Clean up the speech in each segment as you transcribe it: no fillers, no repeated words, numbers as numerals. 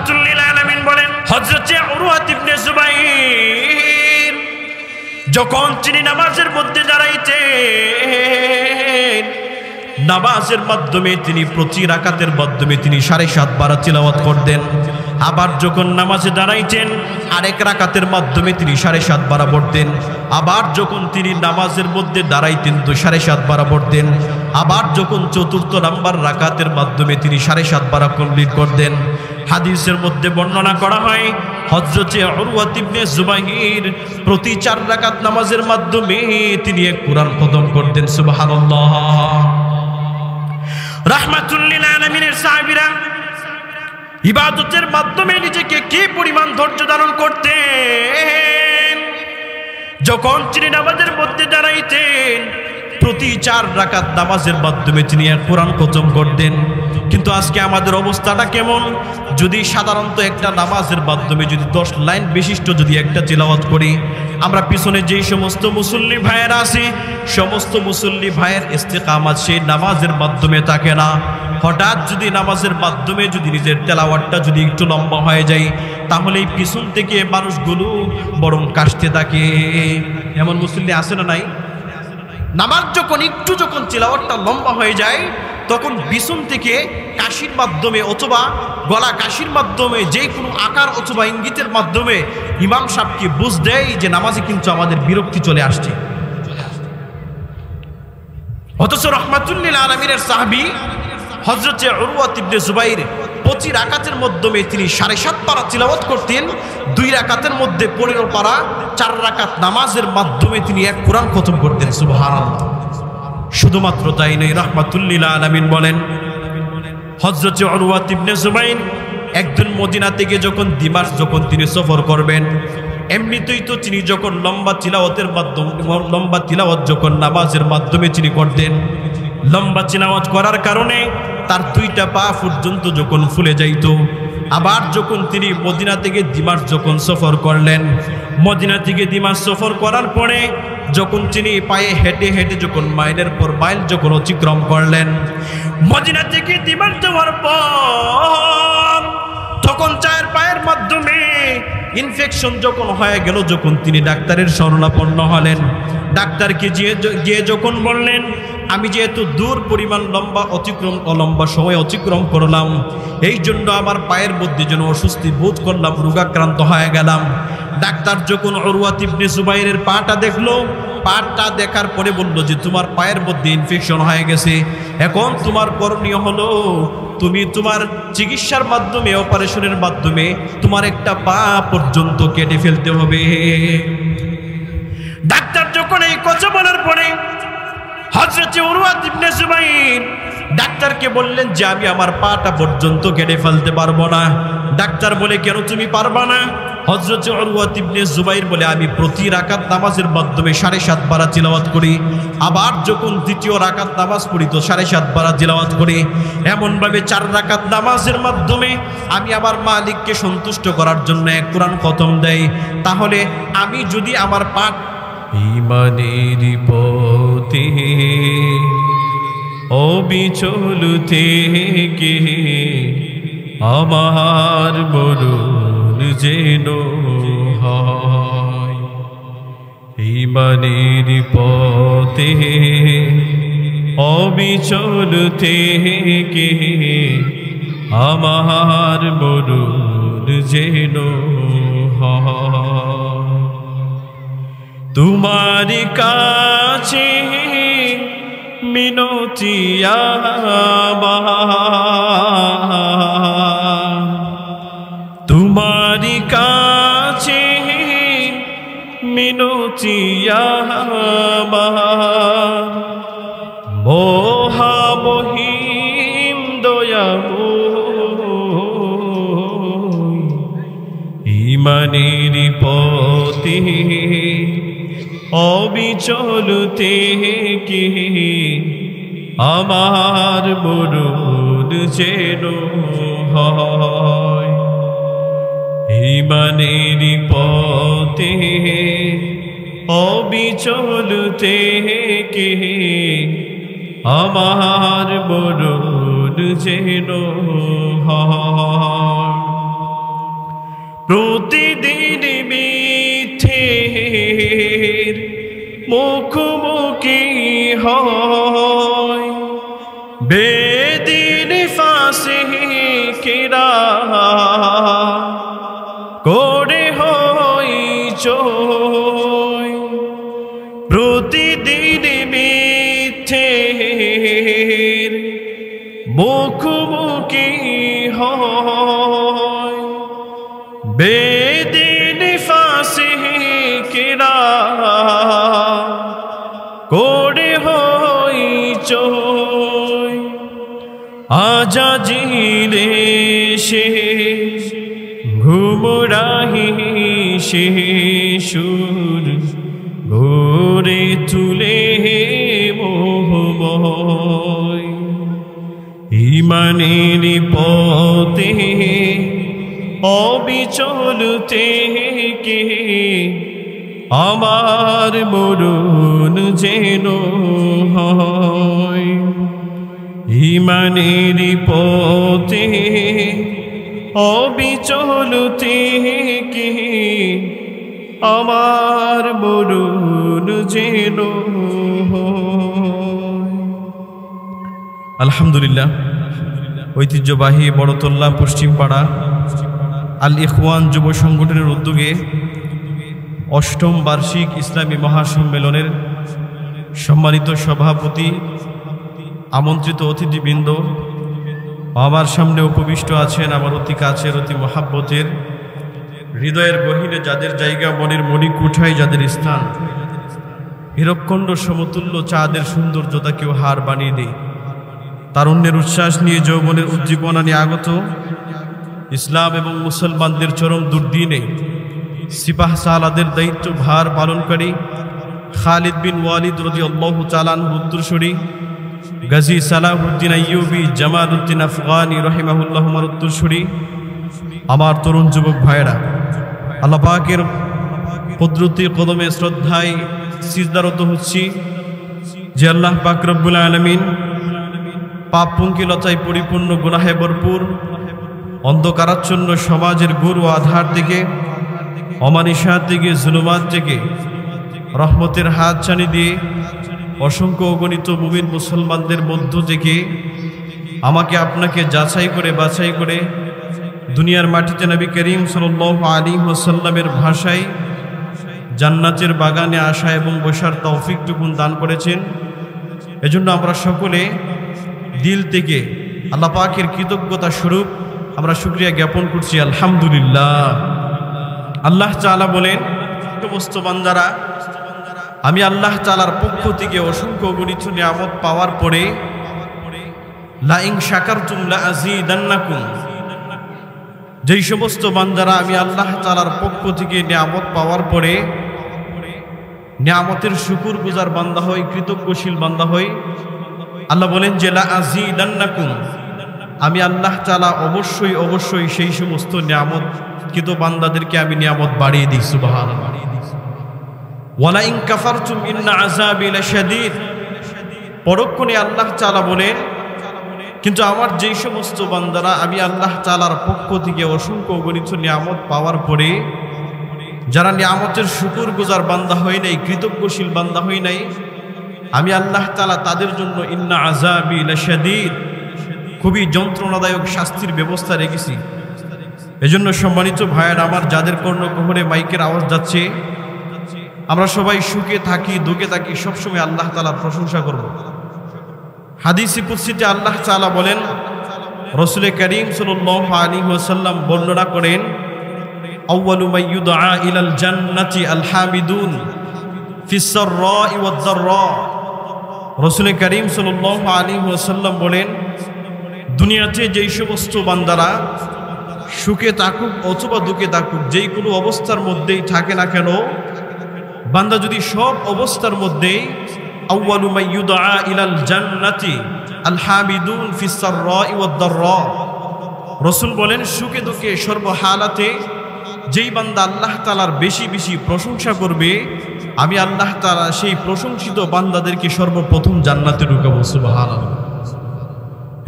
রাহমাতুল লিল আলামিন বলেন, হযরত উরওয়া ইবনে যুবাইর যখন তিনি নামাজের মধ্যে দাঁড়াইতেন, নামাজের মাধ্যমে তিনি প্রতি রাকাতের মাধ্যমে তিনি 7.5 বার তিলাওয়াত করতেন। আবার যখন নামাজে দাঁড়াইতেন আরেক রাকাতের মাধ্যমে তিনি 7.5 বার পড়তেন। আবার যখন তিনি নামাজের মধ্যে দাঁড়াইতেন তো 7.5 বার পড়তেন। আবার যখন চতুর্থ নাম্বার রাকাতের মাধ্যমে তিনি 7.5 বার কমপ্লিট করতেন। হাদিসের মধ্যে বর্ণনা করা হয় হযরত উরওয়া ইবনে যুবাইর প্রতি 4 রাকাত নামাজের মাধ্যমে তিনি এক কোরআন খতম করতেন। সুবহানাল্লাহ। রাহমাতুল লিল আলামিনের সাহাবীরা ইবাদতের মাধ্যমে নিজেকে কি পরিমাণ ধৈর্য ধারণ করতেন। যখন তিনি নামাজের মধ্যে দাঁড়াইতেন প্রতি 4 রাকাত নামাজের মাধ্যমে তিনি এক কোরআন খতম করতেন। কিন্তু আজকে আমাদের অবস্থাটা কেমন? যদি সাধারণত একটা নামাজের মাধ্যমে যদি 10 লাইন বিশিষ্ট যদি একটা তিলাওয়াত করি, আমরা পিছনে যেই সমস্ত মুসল্লি ভাইয়েরা আছে সমস্ত মুসল্লি ভাইয়ের ইস্তেকামাত সেই নামাজের মাধ্যমে থাকে না। হঠাৎ যদি নামাজের মাধ্যমে যদি নিজের তেলাওয়াতটা যদি একটু লম্বা হয়ে যায় তাহলে এই পিছন থেকে মানুষগুলো বরং কাশতে থাকে। এমন মুসল্লি আছে না নাই? নামাজ যখন তিলাওয়াতটা লম্বা হয়ে যায় তখন পিছন থেকে কাশির মাধ্যমে অথবা গলা কাশির মাধ্যমে যে কোনো আকার অথবা ইঙ্গিতের মাধ্যমে ইমাম সাহেবকে বুঝ দেয় যে নামাজে কিন্তু আমাদের বিরক্তি চলে আসছে। অথচ রাহমাতুল লিল আলামিনের সাহাবী হযরত উরওয়া ইবনে যুবাইর প্রতি রাকাতের মাধ্যমে তিনি 7.5 পারা তিলাওয়াত করতেন। 2 রাকাতের মধ্যে 15 পারা, 4 রাকাত নামাজের মাধ্যমে তিনি এক কোরআন খতম করতেন। সুবহানাল্লাহ। শুধুমাত্র তাই নয়, রাহমাতুল লিল আলামিন বলেন হযরত উরওয়া ইবনে যুবাইর একদিন মদিনা থেকে যখন দিমাশক যখন তিনি সফর করবেন, এমনিতেই তো তিনি যখন লম্বা তিলাওয়াত যখন নামাজের মাধ্যমে তিনি করতেন, লম্বা তিলাওয়াত করার কারণে তার 2টা পা পর্যন্ত যখন ফুলে যাইত। আবার যখন তিনি মদিনা থেকে দিমাশক যখন সফর করলেন, মদিনা থেকে দিমাশক সফর করার পরে যখন তিনি পায়ে হেঁটে হেঁটে যখন মাইলের পর মাইল যখন অতিক্রম করলেন, মদিনা থেকে দিমাশক যাওয়ার পর তখন 4 পায়ের মাধ্যমে ইনফেকশন যখন হয়ে গেল, যখন তিনি ডাক্তারের শরণাপন্ন হলেন, ডাক্তারকে গিয়ে যখন বললেন আমি যেহেতু দূর পরিমাণ লম্বা সময় অতিক্রম করলাম, এই জন্য আমার পায়ের মধ্যে যেন অস্বস্তি বোধ করলাম, রোগাক্রান্ত হয়ে গেলাম। ডাক্তার যখন উরওয়া ইবনে যুবাইরের পাটা দেখলো, পাটা দেখার পরে বলল যে তোমার পায়ের মধ্যে ইনফেকশন হয়ে গেছে, এখন তোমার করণীয় হলো তুমি তোমার চিকিৎসার মাধ্যমে অপারেশনের মাধ্যমে তোমার একটা পা পর্যন্ত কেটে ফেলতে হবে। ডাক্তার যখন এই কথা বলার পরে হযরত উরওয়া ইবনে যুবাইর ডাক্তারকে বললেন যে আমি আমার পাটা পর্যন্ত কেটে ফেলতে পারবো না। ডাক্তার বলে কেন তুমি পারবা না? হযরত উরওয়া ইবনে যুবাইর বলে আমি প্রতি রাকাত নামাজের মাধ্যমে 7.5 বার তিলাওয়াত করি, আবার যখন দ্বিতীয় রাকাত নামাজ পড়ি তো 7.5 বার তিলাওয়াত করি। এমনভাবে 4 রাকাত নামাজের মাধ্যমে আমি আমার মালিককে সন্তুষ্ট করার জন্য এক কোরআন খতম দেই। তাহলে আমি যদি আমার পাঠ ইমানের পথে অবিচল থেকে আমার মরণ যেন হয়, ইমানের পথে অবিচল থেকে আমার মরণ যেন হয়। তোমার কাছে মিনতি আমার, তোমার কাছে মিনতি আমার, মহামহিম দয়াময়, ইমানের পথে অবিচল থেকে আমার মরণ যেন হয়, ইমানের পথে অবিচল থেকে আমার মরণ যেন হয়। মুখোমুখি হয় বেদিন ফাসিকেরা করে হই চই প্রতিদিন মিথ্যের মুখোমুখি হয় বেদিন ফাসিকেরা করে হই চই আজাজিরে সে ঘুমরাহি সে সুর ঘোরে তুলে মোহময় ইমানের পথে অবিচল থেকে আমার মরণ যেন হয় ইমানের পথে অবিচল থেকে আমার মরণ যেন হয়। আলহামদুলিল্লাহ, ঐতিহ্যবাহী বড়তল্লা পশ্চিমপাড়া আল ইখওয়ান যুব সংগঠনের উদ্যোগে অষ্টম বার্ষিক ইসলামী মহাসম্মেলনের সম্মানিত সভাপতি, আমন্ত্রিত অতিথিবৃন্দ, আমার সামনে উপবিষ্ট আছেন আমার অতি কাছের অতি মহাব্বতের হৃদয়ের গহীনে যাদের জায়গা, মনের মণিকুঠায় যাদের স্থান, হীরকখণ্ড সমতুল্য চাঁদের সৌন্দর্যতা কেউ হার বানিয়ে দেয়। তারুণ্যের উচ্ছ্বাস নিয়ে, যৌবনের উদ্দীপনা নিয়ে আগত ইসলাম এবং মুসলমানদের চরম দুর্দিনে সিপাহ সালাদের দায়িত্ব ভার পালনকারী খালিদ বিন ওয়ালিদ রাদিয়াল্লাহু তাআলা আনহু উত্তরসূরি গাজী সালাহউদ্দিন আইয়ুবী জামালউদ্দিন আফগানি রাহিমাহুল্লাহুমার উত্তরসূরি আমার তরুণ যুবক ভাইয়েরা, আল্লাহ পাকের কুদরতি কদমে শ্রদ্ধায় সিজদারত হচ্ছি যে আল্লাহ পাক রব্বুল আলামিন পাপ পঙ্কিলতায় পরিপূর্ণ গুনাহে ভরপুর অন্ধকারাচ্ছন্ন সমাজের গুরু আধার থেকে, অমানিসাত থেকে, জুলুমাত থেকে রহমতের হাত ছানি দিয়ে অসংখ্য অগণিত মুমিন মুসলমানদের মধ্য থেকে আমাকে আপনাকে যাচাই করে বাছাই করে দুনিয়ার মাটিতে নবী করিম সাল্লাল্লাহু আলাইহি ওয়াসাল্লামের ভাষায় জান্নাতের বাগানে আসা এবং বসার তৌফিকটুকুন দান করেছেন। এজন্য আমরা সকলে দিল থেকে আল্লাহ পাকের কৃতজ্ঞতা স্বরূপ আমরা শুকরিয়া জ্ঞাপন করছি, আলহামদুলিল্লাহ। আল্লাহ তাআলা বলেন, সমস্ত বান্দারা আমি আল্লাহ তাআলার পক্ষ থেকে অসংখ্য গণিত নিয়ামত পাওয়ার পরে লা ইন শাকারতুম লা আযীদান্নাকুম, যেই সমস্ত বান্দারা আমি আল্লাহ তাআলার পক্ষ থেকে নিয়ামত পাওয়ার পরে নিয়ামতের শুকরগুজার বান্দা হয়, কৃতজ্ঞশীল বান্দা হয়, আল্লাহ বলেন যে লা আযীদান্নাকুম, আমি আল্লাহ তাআলা অবশ্যই অবশ্যই সেই সমস্ত নিয়ামত কৃত বান্দাদেরকে আমি নিয়ামত বাড়িয়ে দিই। সুবহানাল্লাহ। ওয়ালা ইন কাফারতুম ইন্না আযাবি লাশাদীদ, পরক্ষণে আল্লাহ তাআলা বলেন কিন্তু আমার যেই সমস্ত বান্দারা আমি আল্লাহ তাআলার পক্ষ থেকে অসংখ্য অগণিত নিয়ামত পাওয়ার পরে যারা নিয়ামতের শুকরগুজার বান্দা হয় নাই, কৃতজ্ঞশীল বান্দা হয় নাই, আমি আল্লাহ তাআলা তাদের জন্য ইন্না আযাবি লাশাদীদ, খুবই যন্ত্রণাদায়ক শাস্তির ব্যবস্থা রেখেছি। এজন্য সম্মানিত ভাইয়েরা আমার, যাদের কর্ণকুহরে মাইকের আওয়াজ যাচ্ছে, আমরা সবাই সুখে থাকি দুঃখে থাকি সবসময় আল্লাহ তাআলার প্রশংসা করব। হাদিসে কুদসিতে আল্লাহ তাআলা বলেন, রাসূল করিম সাল্লাল্লাহু আলাইহি ওয়াসাল্লাম বর্ণনা করেন, আউয়ালু মান ইউদআ ইলাল জান্নাতি আল হামিদুন ফিস সাররাই ওয়াদ দাররা। রাসূল করিম সাল্লাল্লাহু আলাইহি ওয়াসাল্লাম বলেন, দুনিয়াতে যেই সমস্ত বান্দারা সুখে থাকুক অথবা দুঃখে থাকুক, যেই কোনো অবস্থার মধ্যেই থাকে না কেন, বান্দা যদি সব অবস্থার মধ্যেই আউয়ালু মান ইউদআ ইলাল জান্নাতি আল হামিদুন ফিস সাররাই ওয়াদ দাররা, রাসূল বলেন সুখে দুঃখে সর্বহালাতে যেই বান্দা আল্লাহ তাআলার বেশি বেশি প্রশংসা করবে, আমি আল্লাহ তাআলা সেই প্রশংসিত বান্দাদেরকে সর্বপ্রথম জান্নাতে ঢুকাবো। সুবহানাল্লাহ।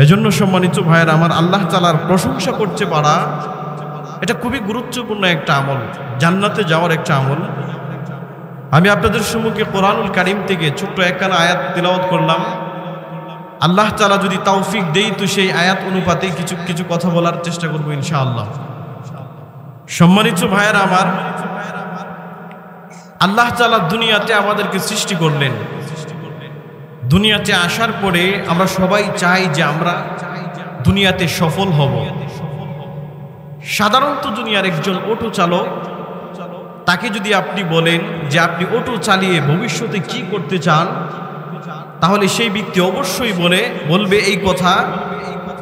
এজন্য সম্মানিত ভাইয়েরা আমার, আল্লাহ তাআলার প্রশংসা করতে পারা এটা খুবই গুরুত্বপূর্ণ একটা আমল, জান্নাতে যাওয়ার একটা আমল। আমি আপনাদের সম্মুখে কোরআনুল কারীম থেকে ছোট্ট একখানা আয়াত তিলাওয়াত করলাম। আল্লাহ তাআলা যদি তৌফিক দেই তো সেই আয়াত অনুপাতে কিছু কথা বলার চেষ্টা করব ইনশাআল্লাহ। সম্মানিত ভাইয়েরা আমার, আল্লাহ তাআলা দুনিয়াতে আমাদেরকে সৃষ্টি করলেন। দুনিয়াতে আসার পরে আমরা সবাই চাই যে আমরা দুনিয়াতে সফল হব। সাধারণত দুনিয়ার একজন অটো চালক, তাকে যদি আপনি বলেন যে আপনি অটো চালিয়ে ভবিষ্যতে কি করতে চান, তাহলে সেই ব্যক্তি অবশ্যই বলবে এই কথা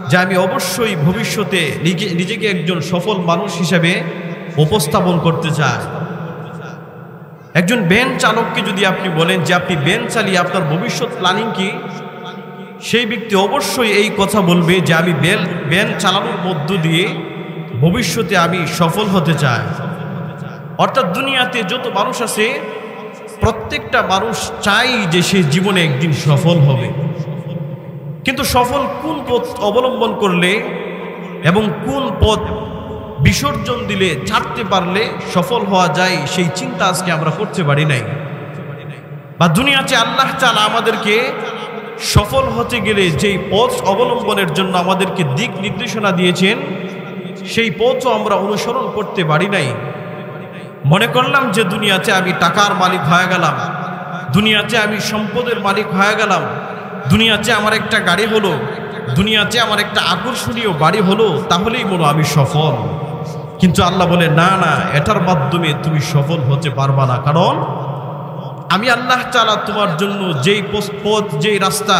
যে আমি অবশ্যই ভবিষ্যতে নিজেকে একজন সফল মানুষ হিসেবে উপস্থাপন করতে চাই। একজন ভ্যান চালককে যদি আপনি বলেন যে আপনি ভ্যান চালিয়ে আপনার ভবিষ্যৎ প্ল্যানিং কি, সেই ব্যক্তি অবশ্যই এই কথা বলবে যে আমি ভ্যান চালানোর মধ্য দিয়ে ভবিষ্যতে আমি সফল হতে চাই। অর্থাৎ দুনিয়াতে যত মানুষ আছে প্রত্যেকটা মানুষ চাই যে সে জীবনে একদিন সফল হবে, কিন্তু সফল কোন পথ অবলম্বন করলে এবং কোন পথ বিসর্জন দিলে ছাড়তে পারলে সফল হওয়া যায় সেই চিন্তা আজকে আমরা করতে পারি নাই। বা দুনিয়াতে আল্লাহ তাআলা আমাদেরকে সফল হতে গেলে যেই পথ অবলম্বনের জন্য আমাদেরকে দিক নির্দেশনা দিয়েছেন সেই পথও আমরা অনুসরণ করতে পারি নাই। মনে করলাম যে দুনিয়াতে আমি টাকার মালিক হয়ে গেলাম, দুনিয়াতে আমি সম্পদের মালিক হয়ে গেলাম, দুনিয়াতে আমার একটা গাড়ি হলো, দুনিয়াতে আমার একটা আকর্ষণীয় বাড়ি হলো, তাহলেই মনে আমি সফল। কিন্তু আল্লাহ বলে না না, এটার মাধ্যমে তুমি সফল হতে পারবা না। কারণ আমি আল্লাহ তাআলা তোমার জন্য যেই পথ যেই রাস্তা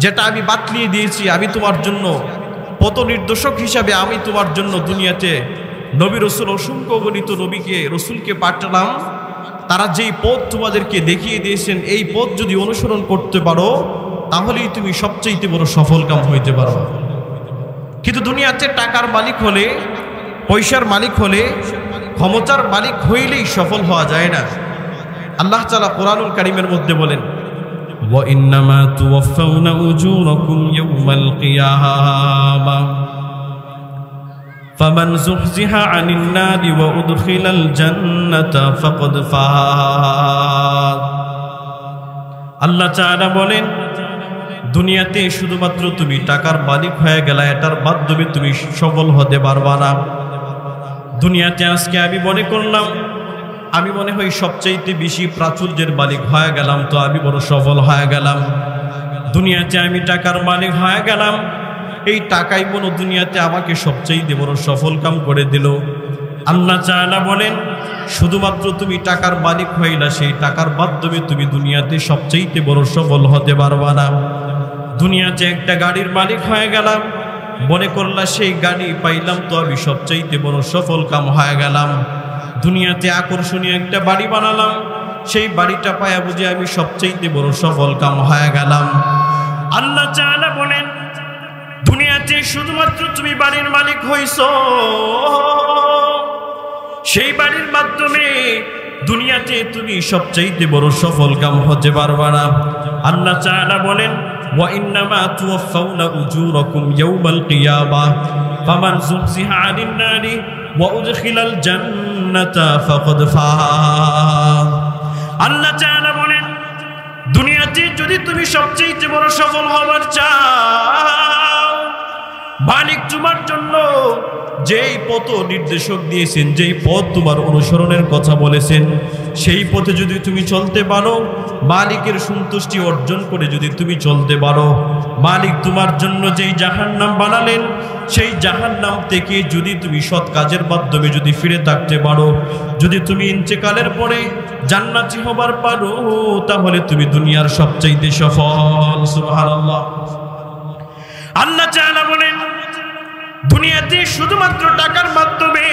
যেটা আমি বাতলিয়ে দিয়েছি, আমি তোমার জন্য পথ নির্দেশক হিসাবে আমি তোমার জন্য দুনিয়াতে নবী রসুল অসংখ্য গণিত নবীকে রসুলকে পাঠালাম। তারা যেই পথ তোমাদেরকে দেখিয়ে দিয়েছেন এই পথ যদি অনুসরণ করতে পারো তাহলেই তুমি সবচেয়ে বড় সফলকাম হইতে পারো। কিন্তু দুনিয়াতে টাকার মালিক হলে, পয়সার মালিক হলে, ক্ষমতার মালিক হইলেই সফল হওয়া যায় না। আল্লাহ তাআলা কোরআনুল কারীমের মধ্যে বলেন ওয়া ইন্নামা তুওয়াফাউনা উজুরাকুম ইয়াওমাল কিয়ামাহ ফামান যুহজিহা আনিন নারি ওয়া উদখিলাল জান্নাতা ফাকাদ ফাজ। আল্লাহ তাআলা বলেন দুনিয়াতে শুধুমাত্র তুমি টাকার মালিক হয়ে গেলে এটার মাধ্যমে তুমি সফল হতে পারবা না। দুনিয়াতে আজকে আমি মনে হয় সবচাইতে বেশি প্রাচুর্যের মালিক হয়ে গেলাম, তো আমি বড় সফল হয়ে গেলাম। দুনিয়াতে আমি টাকার মালিক হয়ে গেলাম, এই টাকাই মনে দুনিয়াতে আমাকে সবচাইতে বড় সফল কাম করে দিল। আল্লাহ তাআলা বলেন শুধুমাত্র তুমি টাকার মালিক হইলা, সেই টাকার মাধ্যমে তুমি দুনিয়াতে সবচাইতে বড় সফল হতে পারবা না। দুনিয়াতে একটা গাড়ির মালিক হয়ে গেলাম, মনে করলা সেই গাড়ি পাইলাম তো আমি সবচাইতে বড় সফল কাম হয়ে গেলাম। দুনিয়াতে আকর্ষণীয় একটা বাড়ি বানালাম, সেই বাড়িটা পায়া বুঝে আমি সবচাইতে বড় সফল কাম হয়ে গেলাম। আল্লাহ তাআলা বলেন দুনিয়াতে শুধুমাত্র তুমি বাড়ির মালিক হইছো, সেই বাড়ির মাধ্যমে দুনিয়াতে তুমি সবচাইতে বড় সফল কাম হতে পারবা না। আল্লাহ তাআলা বলেন ওয়া ইন্নামা তুওয়াফাউনা উজুরাকুম ইয়াওমাল কিয়ামাহ ফামান যুহজিহা আনিন নারি ওয়া উদখিলাল জান্নাতা ফাকাদ ফাজ। আল্লাহ তাআলা বলেন দুনিয়াতে যদি তুমি সবচেয়ে বড় সফল হবার চাও, মালিক তোমার জন্য যেই পথ নির্দেশক দিয়েছেন, যেই পথ তোমার অনুসরণের কথা বলেছেন, সেই পথে যদি তুমি চলতে পারো, মালিকের সন্তুষ্টি অর্জন করে যদি তুমি চলতে পারো, মালিক তোমার জন্য যেই জাহান্নাম বানালেন সেই জাহান্নাম থেকে যদি তুমি সৎ কাজের মাধ্যমে যদি ফিরে থাকতে পারো, যদি তুমি ইন্তেকালের পরে জান্নাতি হবার পারো, তাহলে তুমি দুনিয়ার সবচাইতে সফল। সুবহানাল্লাহ। আল্লাহ তাআলা বলেন দুনিয়াতে শুধুমাত্র টাকার মাধ্যমে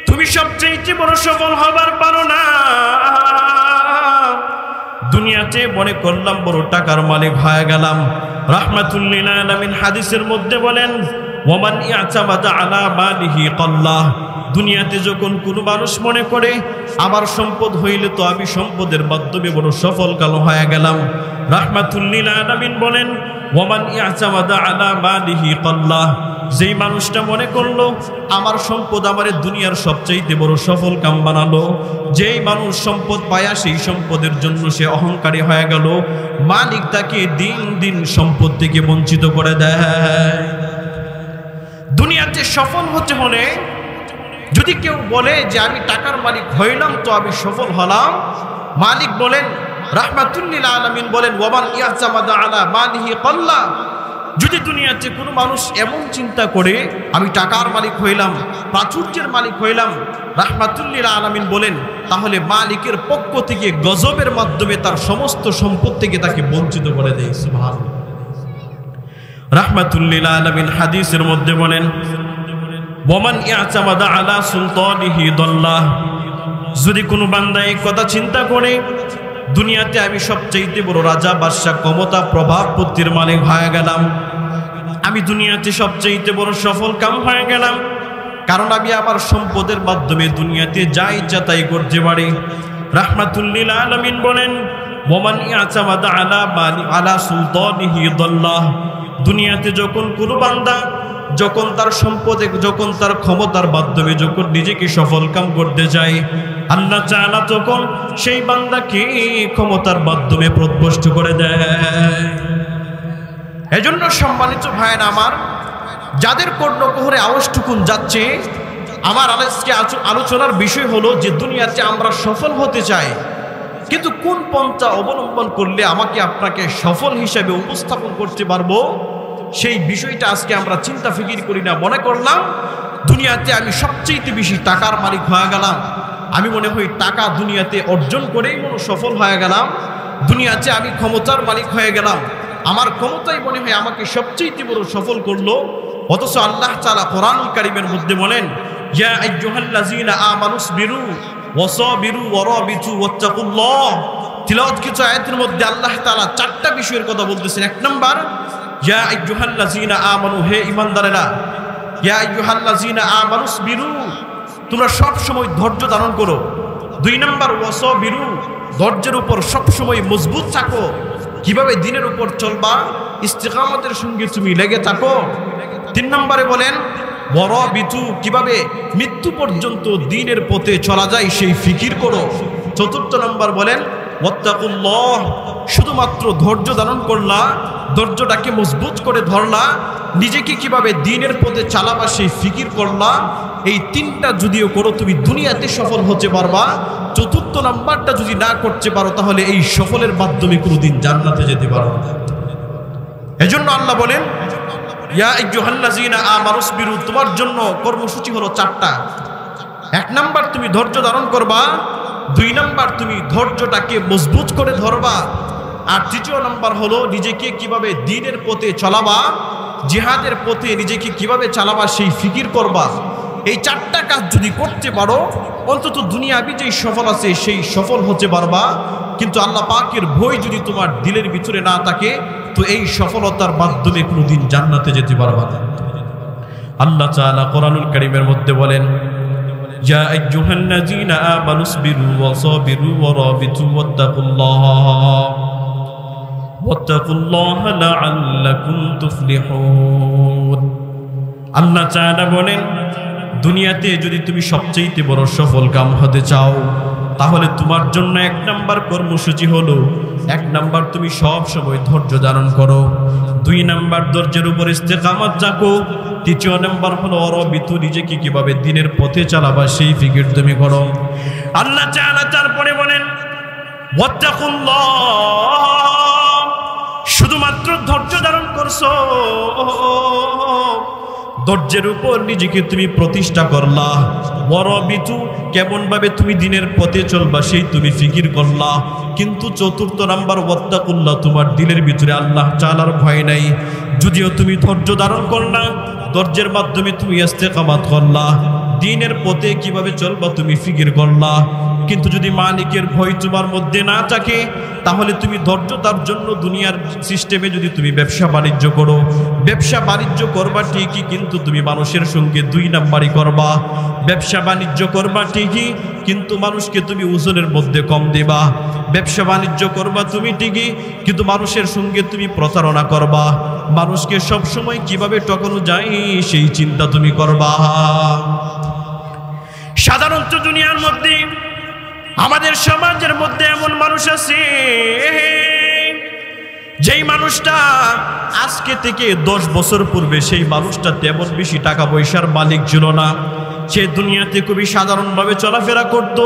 তুমি সবচেয়ে বড় সফল হবার পারো না। দুনিয়াতে মনে করলাম বড় টাকার মালিক হয়ে গেলাম। রাহমাতুল লিল আলামিন হাদিসের মধ্যে বলেন ওয়ামান ইয়াতামাদা আলা মালিহি কাল্লাহ। দুনিয়াতে যখন কোনো মানুষ মনে করে আমার সম্পদ হইলে তো আমি সম্পদের মাধ্যমে বড় সফল কালো হয়ে গেলাম, রাহমাতুল লিল আলামিন বলেন ওয়ামান ইয়াতামাদা আলা মালিহি কাল্লাহ, যেই মানুষটা মনে করলো আমার সম্পদ আমার দুনিয়ার সবচাইতে বড় সফল কাম বানালো, যেই মানুষ সম্পদ পায়া সেই সম্পদের জন্য সে অহংকারী হয়ে গেল, মালিক তাকে দিন দিন সম্পদ থেকে বঞ্চিত করে দেয়। দুনিয়াতে সফল হতে হলে যদি কেউ বলে যে আমি টাকার মালিক হইলাম তো আমি সফল হলাম, মালিক বলেন রাহমাতুল লিল আলামিন বলেন ওয়ামান ইয়াতামাদা আলা মালিহি কাল্লাহ, যদি দুনিয়াতে কোনো মানুষ এমন চিন্তা করে আমি টাকার মালিক হইলাম, প্রাচুর্যের মালিক হইলাম, রাহমাতুল লিল আলামিন বলেন তাহলে মালিকের পক্ষ থেকে গজবের মাধ্যমে তার সমস্ত সম্পদ থেকে তাকে বঞ্চিত করে দেয়। সুবহানাল্লাহ। রাহমাতুল লিল আলামিন হাদিসের মধ্যে বলেন ওয়ামান ইয়াতামাদা আলা সুলতানিহি দাল্লাহ, যদি কোনো বান্দা এই কথা চিন্তা করে দুনিয়াতে আমি সবচেয়ে বড় রাজা বাদশা ক্ষমতা প্রভাব বুদ্ধির মালিক হয়ে গেলাম, আমি দুনিয়াতে সবচেয়ে বড় সফল কাম হয়ে গেলাম, কারণ আমি আমার সম্পদের মাধ্যমে দুনিয়াতে যা ইচ্ছা তাই করতে পারি। রাহমাতুল লিল আলামিন বলেন ওয়ামান ইয়াতামাদা আলা সুলতানিহি দাল্লাহ, দুনিয়াতে যখন কোনো বান্দা যখন তার সম্পদে যখন তার ক্ষমতার মাধ্যমে যখন নিজেকে সফল কাম করতে যায়, আল্লাহ তাআলা তখন সেই বান্দাকে ক্ষমতার মাধ্যমে প্রভ্রষ্ট করে দেয়। এজন্য সম্মানিত ভাইয়েরা আমার, যাদের কর্ণকুহরে আওয়াজটুকুন যাচ্ছে, আমার আজকে আলোচনার বিষয় হলো যে দুনিয়াতে আমরা সফল হতে চাই, কিন্তু কোন পন্থা অবলম্বন করলে আমাকে আপনাকে সফল হিসেবে উপস্থাপন করতে পারবো সেই বিষয়টা আজকে আমরা চিন্তা ফিকির করি না। মনে করলাম দুনিয়াতে আমি সবচেয়ে বেশি টাকার মালিক হয়ে গেলাম, আমি মনে হয় টাকা দুনিয়াতে অর্জন করেই মনে সফল হয়ে গেলাম, দুনিয়াতে আমি ক্ষমতার মালিক হয়ে গেলাম, আমার ক্ষমতাই মনে হয় আমাকে সবচেয়ে বড় সফল করলো। অথচ আল্লাহ তাআলা কোরআনুল কারীমের মধ্যে বলেন ইয়া আইয়ুহাল্লাযীনা আমানুসবিরু ওয়াসাবিরু ওয়ারাবিতু ওয়াত্তাকুল্লাহ। তিলাওয়াত কিছু আয়াতের মধ্যে আল্লাহ তাআলা চারটা বিষয়ের কথা বলতেছেন। এক নাম্বার ইয়া আইয়ুহাল্লাযীনা আমানু, হে ঈমানদারেরা, ইয়া আইয়ুহাল্লাযীনা আমানুসবিরু, তোমরা সব সময় ধৈর্য ধারণ করো। দুই নাম্বার ওয়াসাবিরু, ধৈর্যের উপর সব সময় মজবুত থাকো। কিভাবে দিনের উপর চলবা, ইস্তিকামতের সঙ্গে তুমি লেগে থাকো। তিন নম্বরে বলেন ওয়ারাবিতু, কিভাবে মৃত্যু পর্যন্ত দ্বীনের পথে চলা যায় সেই ফিকির করো। চতুর্থ নম্বর বলেন ওয়াত্তাকুল্লাহ, শুধুমাত্র ধৈর্য ধারণ করলা, ধৈর্যটাকে মজবুত করে ধরলা, নিজেকে কিভাবে দ্বীনের পথে চালাবা সেই ফিকির করলা। এই তিনটা যদিও করো তুমি দুনিয়াতে সফল হতে পারবা। চতুর্থ নাম্বারটা যদি না করতে পারো তাহলে এই সফলের মাধ্যমে কোনোদিন জান্নাতে যেতে পারো না। এজন্য আল্লাহ বলেন ইয়া আইয়ুহাল্লাযীনা আমানুসবিরু, তোমার জন্য কর্মসূচি হলো চারটা। এক নাম্বার তুমি ধৈর্য ধারণ করবা, দুই নাম্বার তুমি ধৈর্যটাকে মজবুত করে ধরবা, আর তৃতীয় নাম্বার হলো নিজেকে কিভাবে দ্বীনের পথে চলাবা, জিহাদের পথে নিজেকে কিভাবে চালাবা সেই ফিকির করবা। এই চারটা কাজ যদি করতে পারো অন্তত দুনিয়াবি যেই সফল আছে সেই সফল হতে পারবা। কিন্তু আল্লাহ পাকের ভয় যদি তোমার দিলের ভিতরে না থাকে তো এই সফলতার মাধ্যমে কোনোদিন জান্নাতে যেতে পারবা না। আল্লাহ তাআলা কোরআনুল কারীমের মধ্যে বলেন ইয়া আইয়ুহাল্লাযীনা আমানুসবিরু ওয়াসাবিরু ওয়ারাবিতু ওয়াত্তাকুল্লাহ লাআল্লাকুম তুফলিহুন। আল্লাহ তাআলা বলেন দুনিয়াতে যদি তুমি সবচেয়ে বড় সফল কাম হতে চাও তাহলে তোমার জন্য এক নাম্বার কর্মসূচি হলো, এক নাম্বার তুমি সব সময় ধৈর্য ধারণ করো, দুই নাম্বার ধৈর্যের উপর ইস্তেকামত রাখো, তৃতীয় নাম্বার হলো অরবিতু, নিজেকে কিভাবে দিনের পথে চালাবা সেই ফিকির তুমি করো। আল্লাহ তাআলা তারপরে বলেন ওয়াত্তাকুল্লাহ, শুধুমাত্র ধৈর্য ধারণ করছো, ধৈর্যের উপর নিজেকে তুমি প্রতিষ্ঠা করলা, ওয়ারাবিতু, কেমন ভাবে তুমি দিনের পথে চলবা সেই তুমি ফিকির করলা। কিন্তু চতুর্থ নাম্বার ওয়াত্তাকুল্লাহ, তোমার দিলের ভিতরে আল্লাহ তাআলার ভয় নাই। যদিও তুমি ধৈর্য ধারণ করলা, ধৈর্যের মাধ্যমে তুমি ইস্তেকামাত করলা, দ্বীনের পথে কিভাবে চলবা তুমি ফিকির করলা। কিন্তু যদি মালিকের ভয় তোমার মধ্যে না থাকে তাহলে তুমি ধৈর্যতার জন্য দুনিয়ার সিস্টেমে যদি তুমি ব্যবসা বাণিজ্য করো, ব্যবসা বাণিজ্য করবা ঠিকই, কিন্তু তুমি মানুষের সঙ্গে দুই নাম্বারি করবা। ব্যবসা বাণিজ্য করবা ঠিকই, কিন্তু মানুষকে তুমি ওজনের মধ্যে কম দেবা। ব্যবসা বাণিজ্য করবা তুমি ঠিকই, কিন্তু মানুষের সঙ্গে তুমি প্রতারণা করবা। মানুষকে সবসময় কিভাবে ঠকানো যায় সেই চিন্তা তুমি করবা। সাধারণত দুনিয়ার মধ্যে আমাদের সমাজের মধ্যে এমন মানুষ আছে, যেই মানুষটা আজকে থেকে 10 বছর পূর্বে সেই মানুষটা তেমন বেশি টাকা পয়সার মালিক ছিল না। সে দুনিয়াতে খুবই সাধারণভাবে চলাফেরা করত,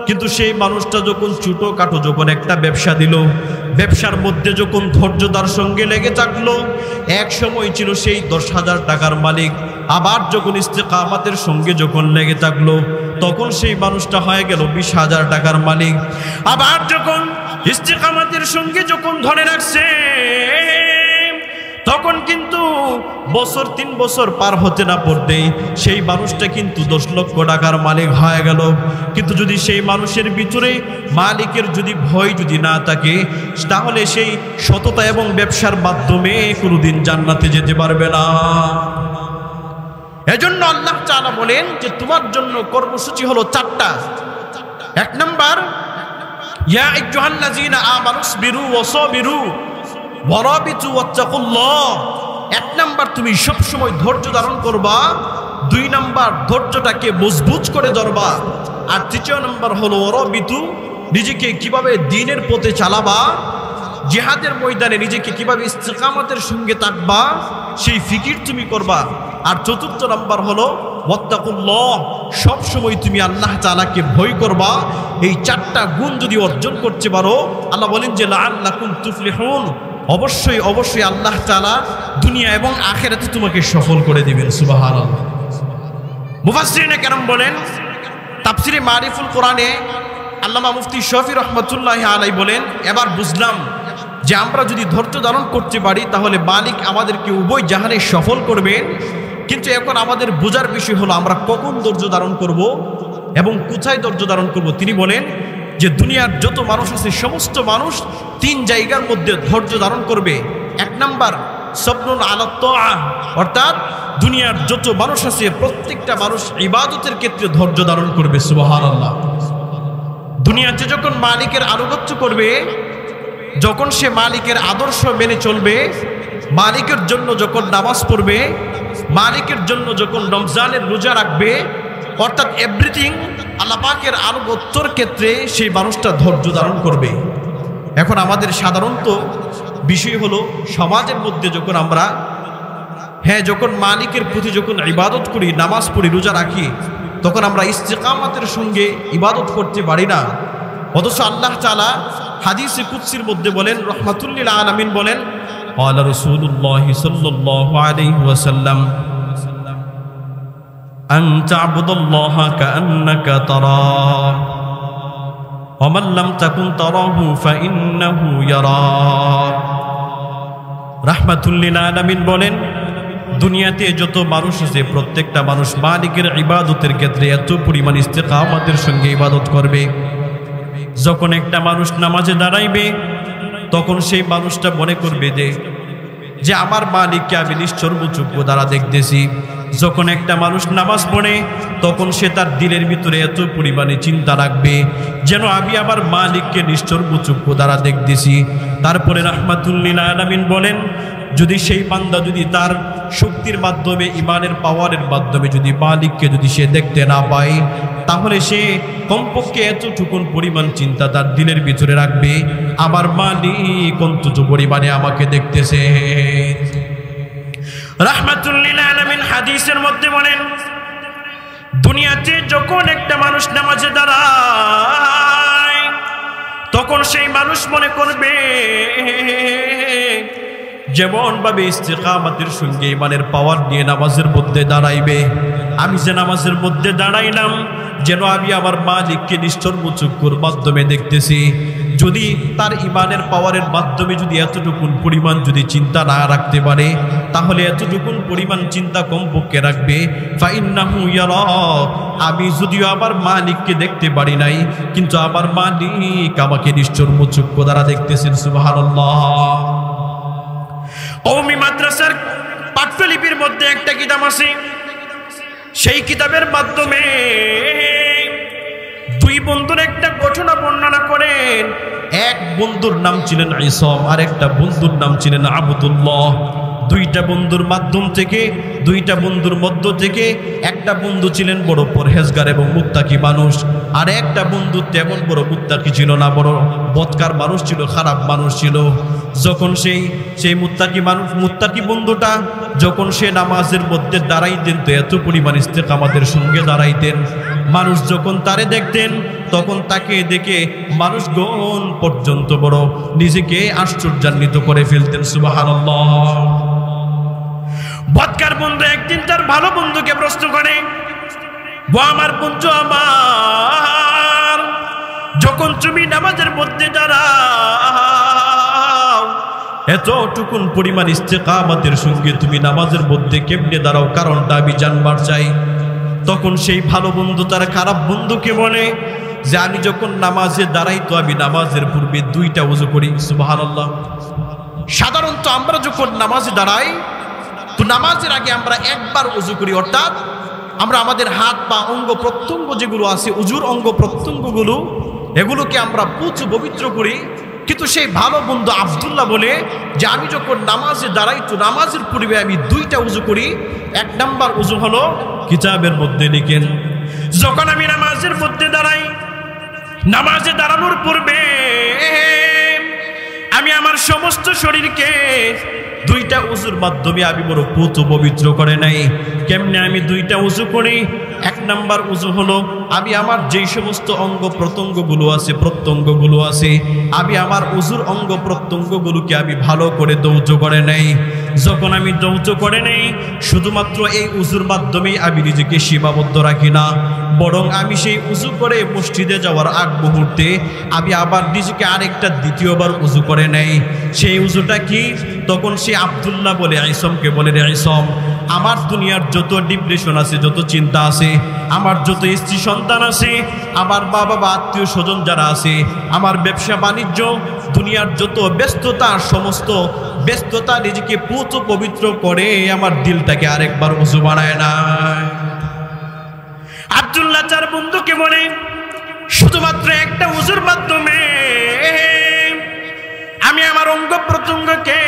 কিন্তু সেই মানুষটা যখন ছোটোখাটো যখন একটা ব্যবসা দিল, ব্যবসার মধ্যে যখন ধৈর্যতার সঙ্গে লেগে থাকলো, এক সময় ছিল সেই 10,000 টাকার মালিক। আবার যখন ইস্তেকামাতের সঙ্গে যখন লেগে থাকলো, তখন সেই মানুষটা হয়ে গেল 20,000 টাকার মালিক। আবার যখন ইস্তেকামাতের সঙ্গে যখন ধরে রাখছে, তখন কিন্তু বছর 3 বছর পার হতে না পড়তেই সেই মানুষটা কিন্তু 10 লক্ষ টাকার মালিক হয়ে গেল। কিন্তু যদি সেই মানুষের ভিতরে মালিকের যদি ভয় যদি না থাকে, তাহলে সেই সততা এবং ব্যবসার মাধ্যমে কোনোদিন জান্নাতে যেতে পারবে না। এজন্য আল্লাহ তাআলা বলেন যে তোমার জন্য কর্মসূচি হলো 4টা। 1 নাম্বার, ইয়া আইয়ুহাল্লাযীনা আমানুসবিরু ওয়াসাবিরু ওয়ারাবিতু ওয়াত্তাকুল্লাহ। 1 নাম্বার, তুমি সব সময় ধৈর্য ধারণ করবা। 2 নাম্বার, ধৈর্যটাকে মজবুত করে ধরবা। আর 3 নাম্বার হলো ওয়ারাবিতু, নিজেকে কিভাবে দ্বীনের পথে চালাবা, জিহাদের ময়দানে নিজেকে কিভাবে ইস্তেকামতের সঙ্গে থাকবা সেই ফিকির তুমি করবা। আর 4 নাম্বার হলো ওয়াত্তাকুল্লাহ, সব সময় তুমি আল্লাহ তাআলাকে ভয় করবা। এই 4টা গুণ যদি অর্জন করতে পারো, আল্লাহ বলেন যে লাআল্লাকুম তুফলিহুন, অবশ্যই অবশ্যই আল্লাহ তাআলা দুনিয়া এবং আখিরাতে তোমাকে সফল করে দিবেন। সুবহানাল্লাহ। মুফাসসিরিনে কেরাম বলেন, তাফসিরে মারিফুল কোরআনে আল্লামা মুফতি শফি রহমাতুল্লাহি আলাইহি বলেন, এবার বুঝলাম যে আমরা যদি ধৈর্য ধারণ করতে পারি তাহলে মালিক আমাদেরকে উভয় জাহানে সফল করবেন। কিন্তু এখন আমাদের বোঝার বিষয় হলো আমরা কখন ধৈর্য ধারণ করব এবং কোথায় ধৈর্য ধারণ করব। তিনি বলেন যে দুনিয়ার যত মানুষ আছে সমস্ত মানুষ 3 জায়গার মধ্যে ধৈর্য ধারণ করবে। 1 নাম্বার, সবরুন আলা তাআ, অর্থাৎ দুনিয়ার যত মানুষ আছে প্রত্যেকটা মানুষ ইবাদতের ক্ষেত্রে ধৈর্য ধারণ করবে। সুবহানাল্লাহ। দুনিয়াতে যখন মালিকের আনুগত্য করবে, যখন সে মালিকের আদর্শ মেনে চলবে, মালিকের জন্য যখন নামাজ পড়বে, মালিকের জন্য যখন রমজানের রোজা রাখবে, অর্থাৎ এভরিথিং আল্লাহ পাকের আনুগত্যের ক্ষেত্রে সেই মানুষটা ধৈর্য ধারণ করবে। এখন আমাদের সাধারণত বিষয় হলো সমাজের মধ্যে যখন আমরা যখন মালিকের প্রতি যখন ইবাদত করি, নামাজ পড়ি, রোজা রাখি, তখন আমরা ইস্তেকামতের সঙ্গে ইবাদত করতে পারি না। অথচ আল্লাহ তাআলা হাদিসে কুদসির মধ্যে বলেন, রাহমাতুল লিল আলামিন বলেন, ক্বালা রাসূলুল্লাহ সাল্লাল্লাহু আলাইহি ওয়াসাল্লাম আন তা'বুদাল্লাহা কাআন্নাকা তারাহু ওয়া মান লাম তাকুন তারাহু ফাইন্নাহু ইয়ারাক। রাহমাতুল লিল আলামিন বলেন, দুনিয়াতে যত মানুষ আছে প্রত্যেকটা মানুষ মালিকের ইবাদতের ক্ষেত্রে এত পরিমাণ ইস্তেকামতের সঙ্গে ইবাদত করবে। যখন একটা মানুষ নামাজে দাঁড়াইবে, তখন সেই মানুষটা মনে করবে যে আমার মালিককে আমি নিশ্চর্বযোগ্য দ্বারা দেখতেছি। যখন একটা মানুষ নামাজ পড়ে, তখন সে তার দিলের ভিতরে এত পরিমাণে চিন্তা রাখবে যেন আমি আমার মালিককে নিশ্চর্বযোগ্য দ্বারা দেখতেছি। তারপরে রাহমাতুল লিল আলামিন বলেন, যদি সেই বান্দা যদি তার শক্তির মাধ্যমে, ইমানের পাওয়ারের মাধ্যমে যদি মালিককে যদি সে দেখতে না পায়, তাহলে সে কমপক্ষে এতটুকুন পরিমাণ চিন্তা তার দিলের ভিতরে রাখবে, আমার মালিক অন্তত পরিমাণে আমাকে দেখতেছে। রাহমাতুল লিল আলামিন হাদিসের মধ্যে বলেন, দুনিয়াতে যখন একটা মানুষ নামাজে দাঁড়ায়, তখন সেই মানুষ মনে করবে যেমন ভাবে ইস্তেকামতের সঙ্গে ইমানের পাওয়ার নিয়ে নামাজের মধ্যে দাঁড়াইবে, আমি যে নামাজের মধ্যে দাঁড়াইলাম যেন আমি আমার মালিককে নিষ্ঠর্ম চক্ষুর মাধ্যমে দেখতেছি। যদি তার ইমানের পাওয়ারের মাধ্যমে যদি এতটুকুন পরিমাণ যদি চিন্তা না রাখতে পারে, তাহলে এতটুকুন পরিমাণ চিন্তা কমপক্ষে রাখবে ফাইন্নাহু ইয়ারা, আমি যদিও আমার মালিককে দেখতে পারি নাই, কিন্তু আমার মালিক আমাকে নিষ্ঠর্ম চক্ষু দ্বারা দেখতেছেন। সুবহানাল্লাহ। কওমি মাদ্রাসার পাঠ্যলিপির মধ্যে একটা কিতাব আছে, সেই কিতাবের মাধ্যমে দুই বন্ধুর একটা ঘটনা বর্ণনা করেন। এক বন্ধুর নাম ছিলেন ইসম, আর একটা বন্ধুর নাম ছিলেন আবদুল্লাহ। দুইটা বন্ধুর মাধ্যম থেকে, দুইটা বন্ধুর মধ্য থেকে একটা বন্ধু ছিলেন বড় পরহেজগার এবং মুত্তাকি মানুষ, আর একটা বন্ধু তেমন বড় মুত্তাকি ছিল না, বড় বদকার মানুষ ছিল, খারাপ মানুষ ছিল। যখন সেই মুত্তাকি বন্ধুটা যখন সে নামাজের মধ্যে দাঁড়াইতেন, তো এত পরিমাণ ইস্তেকামাতের সঙ্গে দাঁড়াইতেন, মানুষ যখন তারে দেখতেন তখন তাকে দেখে মানুষগণ পর্যন্ত বড় নিজেকে আশ্চর্যান্বিত করে ফেলতেন। সুবহানাল্লাহ। বদকার বন্ধু একদিন তার ভালো বন্ধুকে প্রশ্ন করে, আমার বন্ধু আমার, যখন তুমি নামাজের মধ্যে দাঁড়াও, এতটুকুন পরিমাণ ইস্তেকামাতের সঙ্গে তুমি নামাজের মধ্যে কেমনে দাঁড়াও, কারণটা আমি জানবার চাই। তখন সেই ভালো বন্ধু তার খারাপ বন্ধুকে বলে যে আমি যখন নামাজে দাঁড়াই, তো আমি নামাজের পূর্বে দুইটা ওযু করি। সুবহানাল্লাহ। সাধারণত আমরা যখন নামাজে দাঁড়াই, তো নামাজের আগে আমরা একবার ওযু করি, অর্থাৎ আমরা আমাদের হাত পা অঙ্গ প্রত্যঙ্গ যেগুলো আছে, ওযুর অঙ্গ প্রত্যঙ্গগুলো, এগুলোকে আমরা পবিত্র করি। কিন্তু সেই ভালো বন্ধু আব্দুল্লাহ বলে যে আমি যখন নামাজে দাঁড়াই, তো নামাজের পূর্বে আমি দুইটা ওযু করি। এক নাম্বার ওযু হলো, কিতাবের মধ্যে লিখেন, যখন আমি নামাজের মধ্যে দাঁড়াই, নামাজে দাঁড়ানোর পূর্বে আমি আমার সমস্ত শরীরকে দুইটা ওযুর মাধ্যমে আমি বড় পবিত্র করে নাই। কেমনে আমি দুইটা ওযু করি? এক নাম্বার ওযু হলো, আমি আমার যেই সমস্ত অঙ্গ প্রত্যঙ্গগুলো আছে, আমি আমার ওযুর অঙ্গ প্রত্যঙ্গগুলোকে আমি ভালো করে দৌত করে নেই। যখন আমি দৌত করে নেই, শুধুমাত্র এই ওযুর মাধ্যমেই আমি নিজেকে সীমাবদ্ধ রাখি না, বরং আমি সেই ওযু করে মসজিদে যাওয়ার আগ মুহূর্তে আমি আবার নিজেকে আরেকটা দ্বিতীয়বার ওযু করে নেই। সেই ওযুটা কি? তখন সে আব্দুল্লাহ বলে আইসমকে বলে, রে আইসম, আমার দুনিয়ার যত ডিপ্রেশন আছে, যত চিন্তা আছে, আমার যত স্ত্রী সন্তান আছে, আমার বাবা বা আত্মীয় স্বজন যারা আছে, আমার ব্যবসা বাণিজ্য, দুনিয়ার যত ব্যস্ততা, সমস্ত ব্যস্ততা নিজেকে পবিত্র করে আমার দিলটাকে আরেকবার ওযু বানায় না। আব্দুল্লাহ চার বন্ধুকে বলে, শুধুমাত্র একটা ওযুর মাধ্যমে আমি আমার অঙ্গ প্রত্যঙ্গকে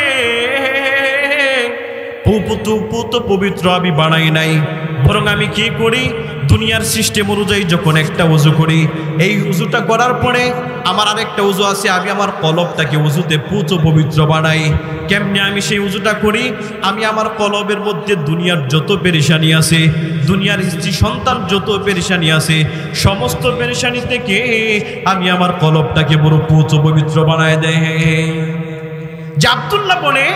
পবিত্র আমি বানাই নাই, বরং আমি কি করি, দুনিয়ার সিস্টেম অনুযায়ী যখন একটা ওযু করি, এই ওযুটা করার পরে আমার আরেকটা ওযু আছে, আমি আমার কলবটাকে ওযুতে পবিত্র বানাই। কেমনে আমি সেই ওযুটা করি? আমি আমার কলবের মধ্যে দুনিয়ার যত পেরেশানি আছে, দুনিয়ার স্ত্রী সন্তান যত পেরেশানি আছে, সমস্ত পেরেশানি থেকে আমি আমার কলবটাকে বড় পবিত্র বানায় দেয়। যে আব্দুল্লাহ বলে,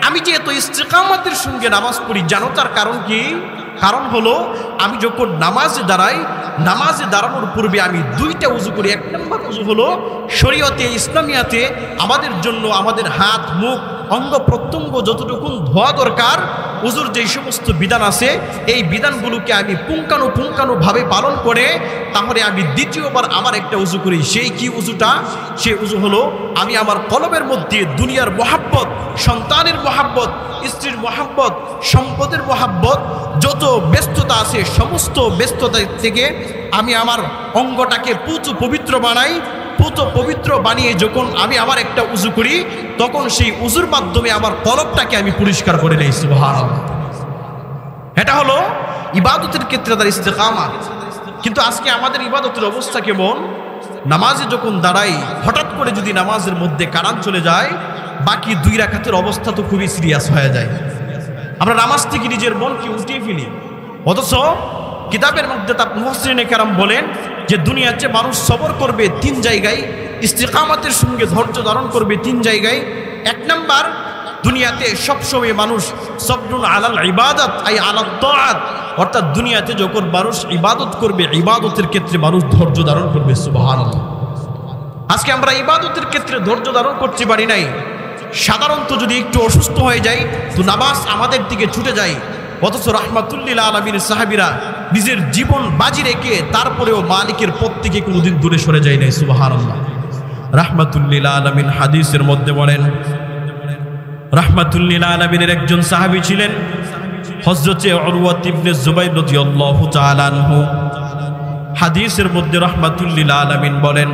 আমি যে এত ইস্তেকামতের সঙ্গে নামাজ পড়ি, জানো তার কারণ কি? কারণ হলো, আমি যখন নামাজে দাঁড়াই, নামাজে দাঁড়ানোর পূর্বে আমি দুইটা ওযু করি। এক নম্বর ওযু হলো, শরীয়তে ইসলামিয়াতে আমাদের জন্য আমাদের হাত, মুখ, অঙ্গ প্রত্যঙ্গ যতটুকু ধোয়া দরকার, ওযুর যেই সমস্ত বিধান আছে, এই বিধানগুলোকে আমি পুঙ্খানুপুঙ্খানুভাবে পালন করে তাহলে আমি দ্বিতীয়বার আমার একটা ওযু করি। সেই কি ওযুটা? সেই ওযু হলো, আমি আমার কলবের মধ্যে দুনিয়ার মহাব্বত, সন্তানের মহাব্বত, স্ত্রীর মহাব্বত, সম্পদের মহাব্বত, যত ব্যস্ততা আছে, সমস্ত ব্যস্ততা থেকে আমি আমার অঙ্গটাকে পবিত্র বানাই। পবিত্র বানিয়ে যখন আমি আমার একটা ওযু করি, তখন সেই ওযুর মাধ্যমে আমার কলবটাকে আমি পরিষ্কার করে নেই। সুবহানাল্লাহ। এটা হলো ইবাদতের ক্ষেত্রে তার ইস্তেকামাত। কিন্তু আজকে আমাদের ইবাদতের অবস্থা কেমন? নামাজে যখন দাঁড়াই, হঠাৎ করে যদি নামাজের মধ্যে কারান চলে যায়, বাকি দুই রাকাতের অবস্থা তো খুবই সিরিয়াস হয়ে যায়। আমরা নামাজ থেকে নিজের মনকে উঠিয়ে ফেলি। অথচ কিতাবের মধ্যে তার মুফাসসিরিনে কেরাম বলেন যে দুনিয়াতে মানুষ সবর করবে তিন জায়গায়, ইস্তেকামতের সঙ্গে ধৈর্য ধারণ করবে তিন জায়গায়। এক নাম্বার, দুনিয়াতে সবসময় মানুষ সবরুন আলাল ইবাদত আই আলাত তাআত, অর্থাৎ দুনিয়াতে যখন মানুষ ইবাদত করবে, ইবাদতের ক্ষেত্রে মানুষ ধৈর্য ধারণ করবে। সুবহানাল্লাহ। আজকে আমরা ইবাদতের ক্ষেত্রে ধৈর্য ধারণ করতে পারি নাই। সাধারণত যদি একটু অসুস্থ হয়ে যায় তো নামাজ আমাদের দিকে ছুটে যায়, অথচ রাহমাতুল লিল আলামিন সাহাবীরা নিজের জীবন বাজি রেখে তারপরেও মালিকের পথ থেকে কোনোদিন দূরে সরে যায় নাই। সুবহানাল্লাহ। রাহমাতুল লিল আলামিন হাদিসের মধ্যে বলেন, রাহমাতুল লিল আলামিনের একজন সাহাবী ছিলেন হযরত উরওয়া ইবনে যুবাইর রাদিয়াল্লাহু তাআলা আনহু। হাদিসের মধ্যে রাহমাতুল লিল আলামিন বলেন,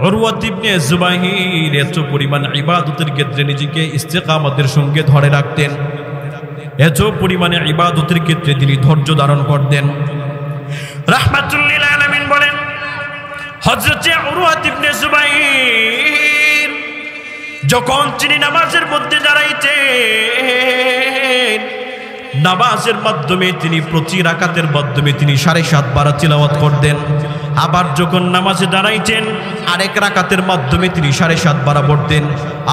উরওয়া ইবনে যুবাইর এত পরিমাণ ইবাদতের ক্ষেত্রে নিজেকে ইস্তেকামতের সঙ্গে ধরে রাখতেন, এত পরিমাণে ইবাদতের ক্ষেত্রে তিনি ধৈর্য ধারণ করতেন। রাহমাতুল লিল আলামিন বলেন, হযরত উরওয়া ইবনে যুবাইর যখন তিনি নামাজের মধ্যে দাঁড়াইতেন, নামাজের মাধ্যমে তিনি প্রতি রাকাতের মাধ্যমে তিনি 7.5 বার তিলাওয়াত করতেন। আবার যখন নামাজে দাঁড়াইতেন আরেক রাকাতের মাধ্যমে তিনি 7.5 বার পড়তেন।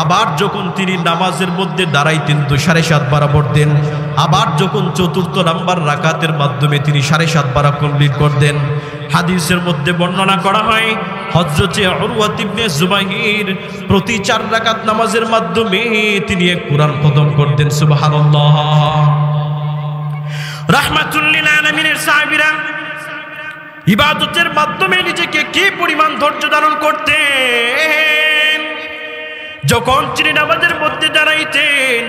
আবার যখন তিনি নামাজের মধ্যে দাঁড়াইতেন তো 7.5 বার পড়তেন। আবার যখন চতুর্থ নাম্বার রাকাতের মাধ্যমে তিনি 7.5 বার কমপ্লিট করতেন। হাদিসের মধ্যে বর্ণনা করা হয় হযরত উরওয়া ইবনে যুবাইর প্রতি 4 রাকাত নামাজের মাধ্যমে তিনি এক কোরআন খতম করতেন। সুবহানাল্লাহ। রাহমাতুল লিল আলামিনের সাহাবীরা ইবাদতের মাধ্যমে নিজেকে কি পরিমাণ ধৈর্য ধারণ করতেন। যখন তিনি নামাজের মধ্যে দাঁড়াইতেন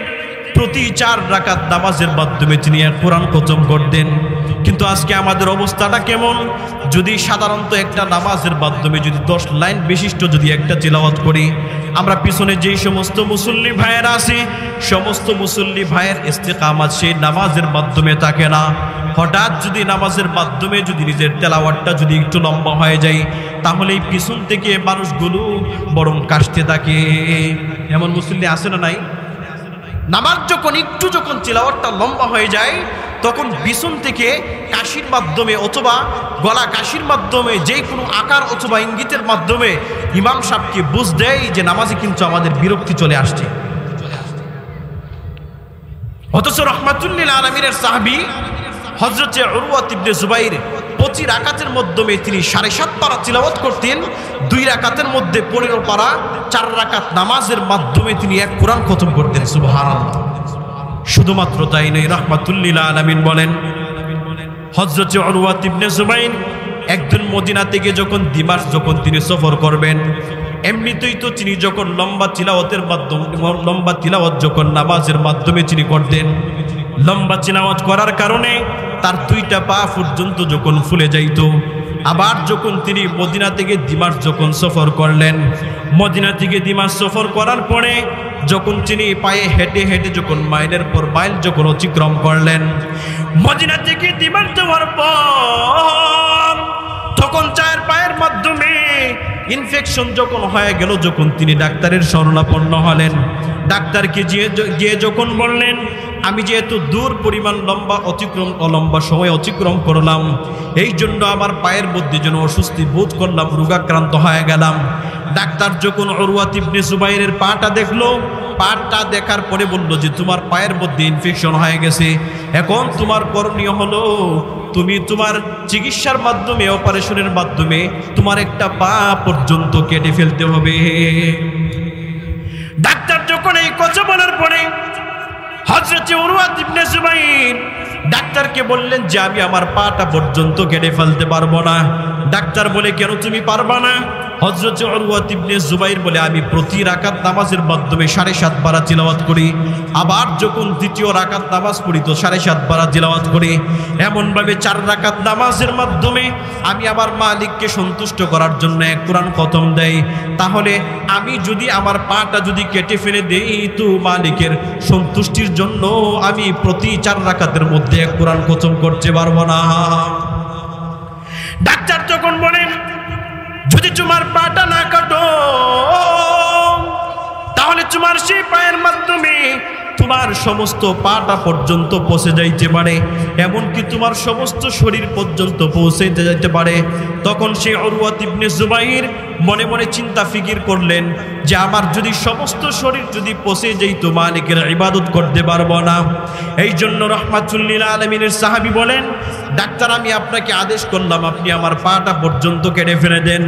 প্রতি 4 রাকাত নামাজের মাধ্যমে তিনি এক কোরআন খতম করতেন। কিন্তু আজকে আমাদের অবস্থাটা কেমন? যদি সাধারণত একটা নামাজের মাধ্যমে যদি 10 লাইন বিশিষ্ট যদি একটা তিলাওয়াত করি, আমরা পিছনে যেই সমস্ত মুসল্লি ভাইয়েরা আছে সমস্ত মুসল্লি ভাইয়ের ইস্তেকামাত সেই নামাজের মাধ্যমে থাকে না। হঠাৎ যদি নামাজের মাধ্যমে যদি নিজের তেলাওয়াতটা যদি একটু লম্বা হয়ে যায় তাহলে এই পিছন থেকে মানুষগুলো বরং কাশতে থাকে। এমন মুসল্লি আছে না নাই? নামাজ যখন তিলাওয়াতটা লম্বা হয়ে যায় তখন পিছন থেকে কাশির মাধ্যমে অথবা গলা কাশির মাধ্যমে যে কোনো আকার অথবা ইঙ্গিতের মাধ্যমে ইমাম সাহেবকে বুঝ দেয় যে নামাজে কিন্তু আমাদের বিরক্তি চলে আসছে। অথচ রাহমাতুল লিল আলামিনের সাহাবী হযরত উরওয়া ইবনে যুবাইর প্রতি রাকাতের মাধ্যমে তিনি 7.5 পারা তিলাওয়াত করতেন। 2 রাকাতের মধ্যে 15 পারা, 4 রাকাত নামাজের মাধ্যমে তিনি এক কোরআন খতম করতেন। সুবহানাল্লাহ। শুধুমাত্র তাই নয়, রাহমাতুল লিল আলামিন বলেন হযরত উরওয়া ইবনে যুবাইর একদিন মদিনা থেকে যখন দিমাশক যখন তিনি সফর করবেন, এমনিতেই তো তিনি যখন লম্বা তিলাওয়াত যখন নামাজের মাধ্যমে তিনি করতেন, লম্বা তিলাওয়াত করার কারণে তার 2টা পা পর্যন্ত যখন ফুলে যাইত। আবার যখন তিনি মদিনা থেকে দিমাশক যখন সফর করলেন, মদিনা থেকে দিমাশক সফর করার পরে যখন তিনি পায়ে হেঁটে হেঁটে যখন মাইলের পর মাইল যখন অতিক্রম করলেন, মদিনা থেকে দিমাশক যাওয়ার পর তখন 4 পায়ের মাধ্যমে ইনফেকশন যখন হয়ে গেল, যখন তিনি ডাক্তারের শরণাপন্ন হলেন, ডাক্তারকে গিয়ে যখন বললেন আমি যেহেতু দূর পরিমাণ লম্বা সময় অতিক্রম করলাম, এই জন্য আমার পায়ের মধ্যে যেন অস্বস্তি বোধ করলাম, রোগাক্রান্ত হয়ে গেলাম। ডাক্তার যখন উরওয়া ইবনে যুবাইরের পাটা দেখলো, পাটা দেখার পরে বলল যে তোমার পায়ের মধ্যে ইনফেকশন হয়ে গেছে, এখন তোমার করণীয় হলো তুমি তোমার চিকিৎসার মাধ্যমে অপারেশনের মাধ্যমে তোমার একটা পা পর্যন্ত কেটে ফেলতে হবে। ডাক্তার যখন এই কথা বলার পরে হযরত উরওয়া ইবনে যুবাইর ডাক্তারকে বললেন যে আমি আমার পাটা পর্যন্ত কেটে ফেলতে পারবো না। ডাক্তার বলে কেন তুমি পারবা না? হযরত উরওয়া ইবনে যুবাইর বলে আমি প্রতি রাকাত নামাজের মাধ্যমে 7.5 বার তিলাওয়াত করি, আবার যখন দ্বিতীয় রাকাত নামাজ পড়ি তো 7.5 বার তিলাওয়াত করি। এমনভাবে 4 রাকাত নামাজের মাধ্যমে আমি আমার মালিককে সন্তুষ্ট করার জন্য এক কোরআন খতম দেই। তাহলে আমি যদি আমার পাটা যদি কেটে ফেলে দেই তো মালিকের সন্তুষ্টির জন্য আমি প্রতি 4 রাকাতের মধ্যে এক কোরআন খতম করতে পারবো না। ডাক্তার তখন বলেন যদি তোমার পাটা না কাটো তাহলে তোমার সেই পায়ের মাধ্যমে তোমার সমস্ত পাটা পর্যন্ত পৌঁছে যাইতে পারে, এমনকি তোমার সমস্ত শরীর পর্যন্ত পৌঁছে যাইতে পারে। তখন সেই উরওয়া ইবনে জুবাইর মনে মনে চিন্তা ফিকির করলেন যে আমার যদি সমস্ত শরীর যদি পৌঁছে যাইতো মালিকের ইবাদত করতে পারবো না। এই জন্য রাহমাতুল লিল আলামিনের সাহাবী বলেন, ডাক্তার আমি আপনাকে আদেশ করলাম আপনি আমার পাটা পর্যন্ত কেটে ফেলে দেন।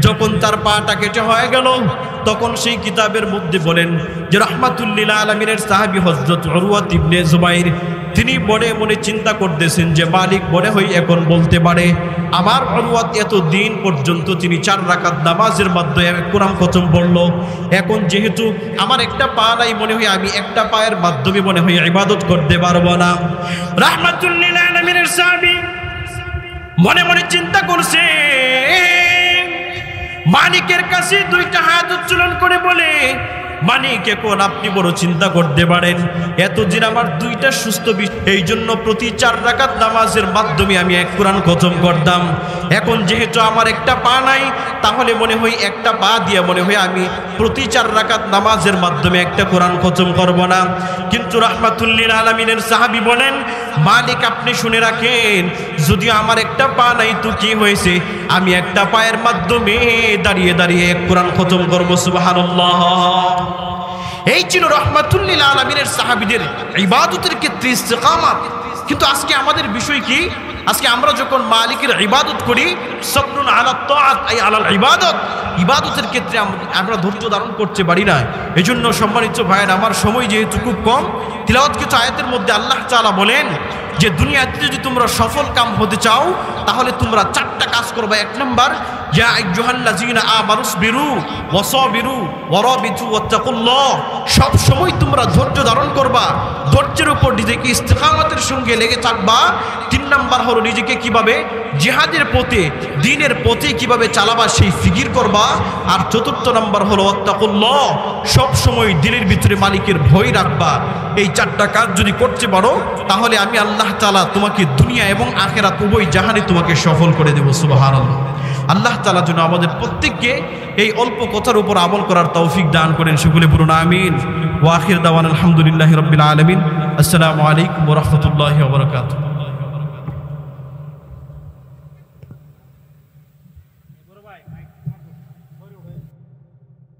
যখন তার পাটা কেটে হয়ে গেল তখন সেই কিতাবের মধ্যে বলেন যে রাহমাতুল লিল আলামিনের সাহাবী হযরত উরওয়া ইবনে জুবাইর তিনি মনে মনে চিন্তা করতেছেন যে মালিক মনে হয় এখন বলতে পারে আমার উরওয়া এত দিন পর্যন্ত তিনি 4 রাকাত নামাজের মাধ্যমে কোরআন খতম পড়লো, এখন যেহেতু আমার একটা পা নাই মনে হয় আমি একটা পায়ের মাধ্যমে মনে হয় ইবাদত করতে পারবো না। রাহমাতুল লিল আলামিনের সাহাবী মনে মনে চিন্তা করছে, মালিকের কাছে 2টা হাত উত্তোলন করে বলে, মালিক এখন আপনি বড় চিন্তা করতে পারেন এতদিন আমার 2টা সুস্থ, এই জন্য প্রতি 4 রাকাত নামাজের মাধ্যমে আমি এক কোরআন খতম করতাম। এখন যেহেতু আমার একটা পা নাই তাহলে মনে হয় একটা পা দিয়ে মনে হয় আমি প্রতি 4 রাকাত নামাজের মাধ্যমে একটা কোরআন খতম করব না। কিন্তু রাহমাতুল লিল আলামিনের সাহাবী বলেন, মালিক আপনি শুনে রাখেন যদি আমার একটা পা নাই তো কি হয়েছে, আমি একটা পায়ের মাধ্যমে দাঁড়িয়ে দাঁড়িয়ে এক কোরআন খতম করব। সুবহানাল্লাহ। এই ছিল রাহমাতুল লিল আলামিনের সাহাবীদের ইবাদতের ক্ষেত্রে ইস্তিকামাত। কিন্তু আজকে আমাদের বিষয় কি, আজকে আমরা যখন মালিকের ইবাদত করি সবরুন আলা তাআত আই আলাল ইবাদত, ইবাদতের ক্ষেত্রে আমরা ধৈর্য ধারণ করতে পারি না। এজন্য সম্মানিত ভাইয়ের আমার সময় যেহেতু খুব কম, তিলাওয়াতকৃত আয়াতের মধ্যে আল্লাহ তাআলা বলেন যে দুনিয়াতে যদি তোমরা সফল কাম হতে চাও তাহলে তোমরা 4টা কাজ করবে। 1 নাম্বার, ইয়া আইয়ুহাল্লাযীনা আমানুসবিরু ওয়াসাবিরু ওয়ারাবিতু ওয়াত্তাকুল্লাহ, সব সময় তোমরা ধৈর্য ধারণ করবা, ধৈর্যের উপর নিজেকে ইস্তিকামতের সঙ্গে লেগে থাকবা। 3 নাম্বার হলো নিজেকে কিভাবে জিহাদের পথে দ্বীনের পথে কিভাবে চালাবা সেই ফিকির করবা। আর 4র্থ নাম্বার হলো ওয়াত্তাকুল্লাহ, সব সময় দিলের ভিতরে মালিকের ভয় রাখবা। এই 4টা কাজ যদি করতে পারো তাহলে আমি আল্লাহ তাআলা তোমাকে দুনিয়া এবং আখিরাত উভয় জাহানে তোমাকে সফল করে দেব। সুবহানাল্লাহ। আল্লাহ তাআলা যেন আমাদের প্রত্যেককে এই অল্প কথার উপর আমল করার তৌফিক দান করেন। সকলে বলুন আমিন। ওয়া আখির দাওয়ানা আলহামদুলিল্লাহি রাব্বিল আলামিন। আসসালামু আলাইকুম ওয়া রাহমাতুল্লাহি ওয়া বারাকাতুহু।